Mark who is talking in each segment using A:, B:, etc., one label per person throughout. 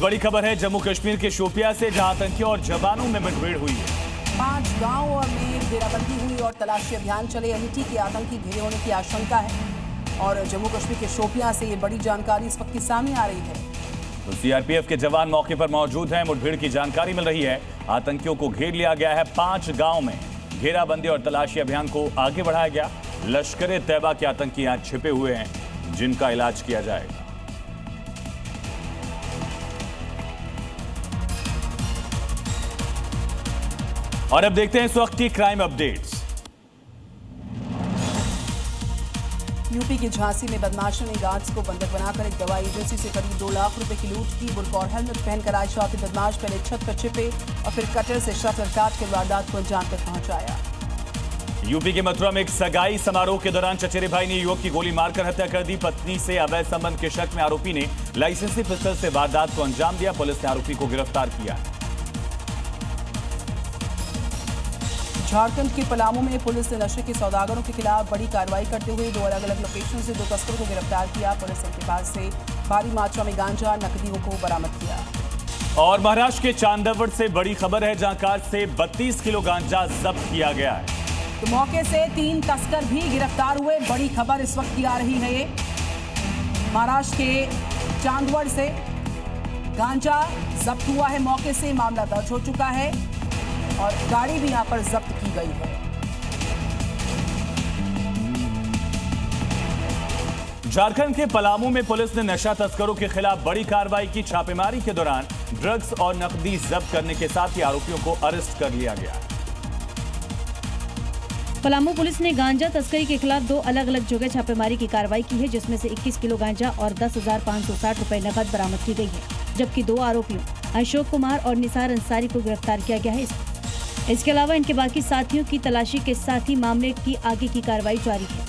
A: बड़ी खबर है जम्मू कश्मीर के शोपियां से, जहां आतंकियों और जवानों में मुठभेड़ हुई है।
B: 5 गांवों में घेराबंदी हुई और तलाशी अभियान चले। अमेठी के आतंकी घेरे होने की आशंका है और जम्मू कश्मीर के शोपियां से ये बड़ी जानकारी इस वक्त की सामने आ रही है।
A: तो सीआरपीएफ के जवान मौके पर मौजूद हैं। मुठभेड़ की जानकारी मिल रही है। आतंकियों को घेर लिया गया है। 5 गांव में घेराबंदी और तलाशी अभियान को आगे बढ़ाया गया। लश्कर ए तैयबा के आतंकी यहां छिपे हुए हैं, जिनका इलाज किया जाएगा। और अब देखते हैं इस वक्त की क्राइम अपडेट्स।
B: यूपी के झांसी में बदमाशों ने गार्ड्स को बंधक बनाकर एक दवा एजेंसी से करीब 2 लाख रुपए की लूट की। बुर्का और हेलमेट पहनकर आए शौकी बदमाश पहले छत पर छिपे और फिर कटर से शटर काट कर वारदात को अंजाम तक पहुंचाया।
A: यूपी के मथुरा में एक सगाई समारोह के दौरान चचेरे भाई ने युवक की गोली मारकर हत्या कर दी। पत्नी से अवैध संबंध के शक में आरोपी ने लाइसेंसी पिस्टल से वारदात को अंजाम दिया। पुलिस ने आरोपी को गिरफ्तार किया।
B: झारखंड के पलामू में पुलिस ने नशे के सौदागरों के खिलाफ बड़ी कार्रवाई करते हुए 2 अलग-अलग लोकेशन से 2 तस्करों को गिरफ्तार किया। पुलिस ने इनके पास से भारी मात्रा में गांजा नकदियों को बरामद किया।
A: और महाराष्ट्र के चांदवड से बड़ी खबर है, जहां कार से 32 किलो गांजा जब्त किया गया है।
B: तो मौके से 3 तस्कर भी गिरफ्तार हुए। बड़ी खबर इस वक्त की आ रही है। ये महाराष्ट्र के चांदवड से गांजा जब्त हुआ है। मौके से मामला दर्ज हो चुका है और गाड़ी भी यहां पर जब्त की गई है।
A: झारखंड के पलामू में पुलिस ने नशा तस्करों के खिलाफ बड़ी कार्रवाई की। छापेमारी के दौरान ड्रग्स और नकदी जब्त करने के साथ ही आरोपियों को अरेस्ट कर लिया गया।
C: पलामू पुलिस ने गांजा तस्करी के खिलाफ 2 अलग-अलग जगह छापेमारी की कार्रवाई की है, जिसमें से 21 किलो गांजा और 10,560 रुपए नकद बरामद की गई है, जबकि 2 आरोपियों अशोक कुमार और निसार अंसारी को गिरफ्तार किया गया है। इसके अलावा इनके बाकी साथियों की तलाशी के साथ ही मामले की आगे की कार्रवाई जारी है।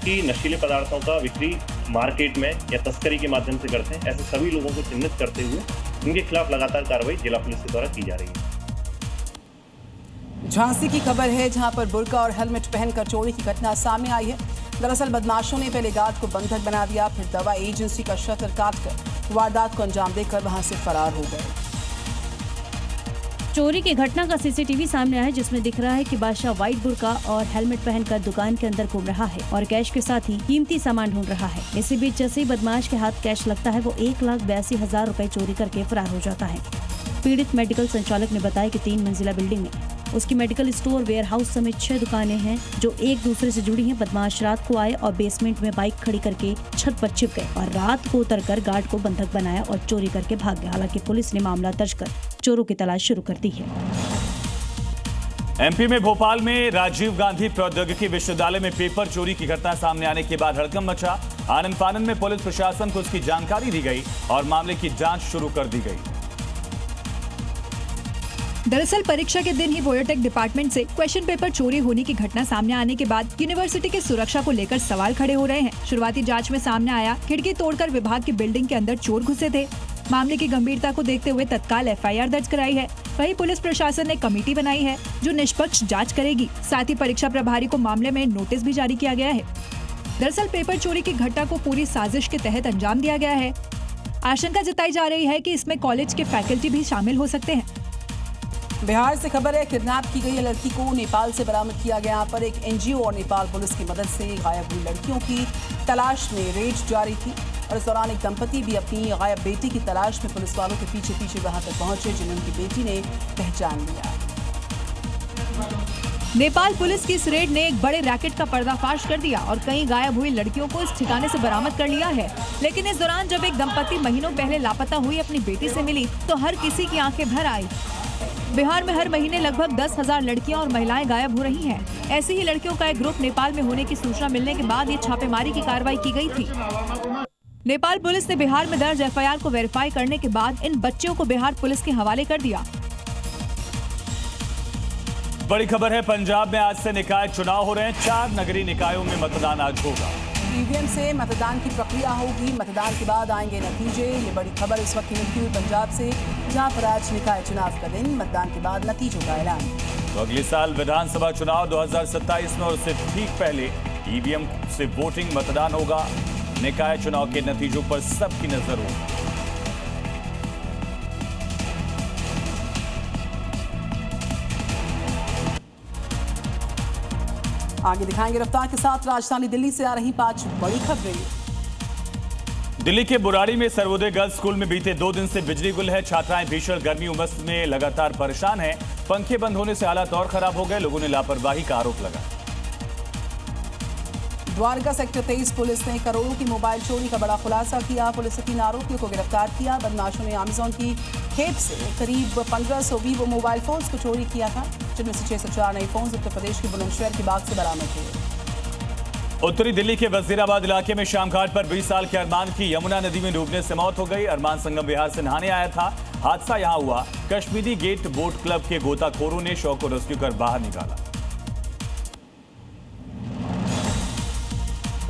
D: कि नशीले पदार्थों का बिक्री मार्केट में या तस्करी के माध्यम से करते हैं, ऐसे सभी लोगों को चिन्हित करते हुए इनके खिलाफ लगातार कार्रवाई जिला पुलिस के द्वारा की जा रही है।
B: झांसी की खबर है, जहां पर बुर्का और हेलमेट पहनकर चोरी की घटना सामने आई है। दरअसल बदमाशों ने पहले गार्ड को बंधक बना दिया, फिर दवा एजेंसी का शटर काटकर वारदात को अंजाम देकर वहां से फरार हो गए।
C: चोरी की घटना का सीसीटीवी सामने आया है, जिसमें दिख रहा है कि बादशाह व्हाइट बुर्का और हेलमेट पहनकर दुकान के अंदर घूम रहा है और कैश के साथ ही कीमती सामान ढूंढ रहा है। इसी बीच जैसे ही बदमाश के हाथ कैश लगता है, वो 1,82,000 रुपए चोरी करके फरार हो जाता है। पीड़ित मेडिकल संचालक ने बताया कि 3 मंजिला बिल्डिंग में उसकी मेडिकल स्टोर, वेयर हाउस समेत 6 दुकानें हैं जो एक दूसरे से जुड़ी हैं। बदमाश रात को आए और बेसमेंट में बाइक खड़ी करके छत पर छिप गए और रात को उतरकर गार्ड को बंधक बनाया और चोरी करके भाग गए। हालांकि पुलिस ने मामला दर्ज कर चोरों की तलाश शुरू कर दी है।
A: एमपी में भोपाल में राजीव गांधी प्रौद्योगिकी विश्वविद्यालय में पेपर चोरी की घटना सामने आने के बाद हड़कंप मचा। आनन फानन में पुलिस प्रशासन को उसकी जानकारी दी गई और मामले की जांच शुरू कर दी गई।
E: दरअसल परीक्षा के दिन ही बायोटेक डिपार्टमेंट से क्वेश्चन पेपर चोरी होने की घटना सामने आने के बाद यूनिवर्सिटी की सुरक्षा को लेकर सवाल खड़े हो रहे हैं। शुरुआती जांच में सामने आया, खिड़की तोड़कर विभाग की बिल्डिंग के अंदर चोर घुसे थे। मामले की गंभीरता को देखते हुए तत्काल एफआईआर दर्ज कराई है। वहीं पुलिस प्रशासन ने कमेटी बनाई है जो निष्पक्ष जाँच करेगी। साथ ही परीक्षा प्रभारी को मामले में नोटिस भी जारी किया गया है। दरअसल पेपर चोरी की घटना को पूरी साजिश के तहत अंजाम दिया गया है। आशंका जताई जा रही है कि इसमें कॉलेज के फैकल्टी भी शामिल हो सकते हैं।
B: बिहार से खबर है, किडनैप की गई लड़की को नेपाल से बरामद किया गया। यहाँ पर एक एनजीओ और नेपाल पुलिस की मदद से गायब हुई लड़कियों की तलाश में रेड जारी थी और इस दौरान एक दंपति भी अपनी गायब बेटी की तलाश में पुलिस वालों के पीछे पीछे वहां तक पहुंचे, जिन्हें उनकी बेटी ने पहचान लिया।
E: नेपाल पुलिस की इस रेड ने एक बड़े रैकेट का पर्दाफाश कर दिया और कई गायब हुई लड़कियों को इस ठिकाने से बरामद कर लिया है। लेकिन इस दौरान जब एक दंपति महीनों पहले लापता हुई अपनी बेटी से मिली तो हर किसी की आंखें भर आई। बिहार में हर महीने लगभग 10,000 लड़कियां और महिलाएं गायब हो रही हैं। ऐसी ही लड़कियों का एक ग्रुप नेपाल में होने की सूचना मिलने के बाद ये छापेमारी की कार्रवाई की गई थी। नेपाल पुलिस ने बिहार में दर्ज एफआईआर को वेरीफाई करने के बाद इन बच्चियों को बिहार पुलिस के हवाले कर दिया।
A: बड़ी खबर है, पंजाब में आज से निकाय चुनाव हो रहे हैं। 4 नगरीय निकायों में मतदान आज होगा।
B: ईवीएम से मतदान की प्रक्रिया होगी, मतदान के बाद आएंगे नतीजे। ये बड़ी खबर इस वक्त मिलती हुई पंजाब से, जहां पर आज निकाय चुनाव का दिन, मतदान के बाद नतीजों का ऐलान।
A: तो अगले साल विधानसभा चुनाव 2027 में और उससे ठीक पहले ईवीएम से वोटिंग मतदान होगा। निकाय चुनाव के नतीजों पर सबकी नजर होगी।
B: आगे दिखाएंगे रफ्तार के साथ राजधानी दिल्ली से आ रही 5 बड़ी खबरें।
A: दिल्ली के बुराड़ी में सर्वोदय गर्ल्स स्कूल में बीते 2 दिन से बिजली गुल है। छात्राएं भीषण गर्मी उमस में लगातार परेशान हैं। पंखे बंद होने से हालात और खराब हो गए। लोगों ने लापरवाही का आरोप लगाया।
B: द्वारका सेक्टर 23 पुलिस ने करोड़ों की मोबाइल चोरी का बड़ा खुलासा किया। पुलिस ने 3 आरोपियों को गिरफ्तार किया। बदमाशों ने अमेजॉन की खेप से करीब 1500 वीवो मोबाइल फोन्स को चोरी किया था, जिनमें से 604 नए फोन्स उत्तर प्रदेश के बुलंदशहर के बाग से बरामद हुए।
A: उत्तरी दिल्ली के वजीराबाद इलाके में शाम घाट पर 20 साल के अरमान की यमुना नदी में डूबने से मौत हो गई। अरमान संगम विहार से नहाने आया था। हादसा यहां हुआ। कश्मीरी गेट बोट क्लब के गोताखोरों ने शव को रेस्क्यू कर बाहर निकाला।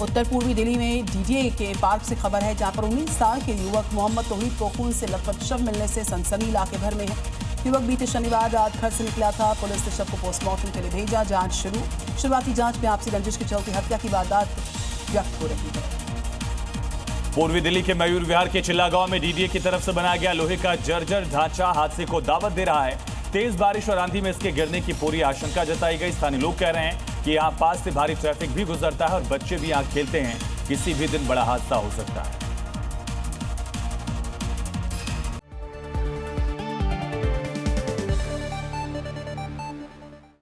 B: उत्तर पूर्वी दिल्ली में डीडीए के पार्क से खबर है, जहां पर 19 साल के युवक मोहम्मद तौहीद को खून से लथपथ शव मिलने से सनसनी इलाके भर में है। युवक बीते शनिवार रात घर से निकला था। पुलिस ने शव को पोस्टमार्टम के लिए भेजा। जांच शुरुआती जांच में आपसी रंजिश के चलते हत्या की वारदात व्यक्त हो रही है।
A: पूर्वी दिल्ली के मयूर विहार के चिल्ला गांव में डीडीए की तरफ से बनाया गया लोहे का जर्जर ढांचा हादसे को दावत दे रहा है। तेज बारिश और आंधी में इसके गिरने की पूरी आशंका जताई गई। स्थानीय लोग कह रहे हैं कि यहाँ पास से भारी ट्रैफिक भी गुजरता है और बच्चे भी यहाँ खेलते हैं। किसी भी दिन बड़ा हादसा हो सकता है।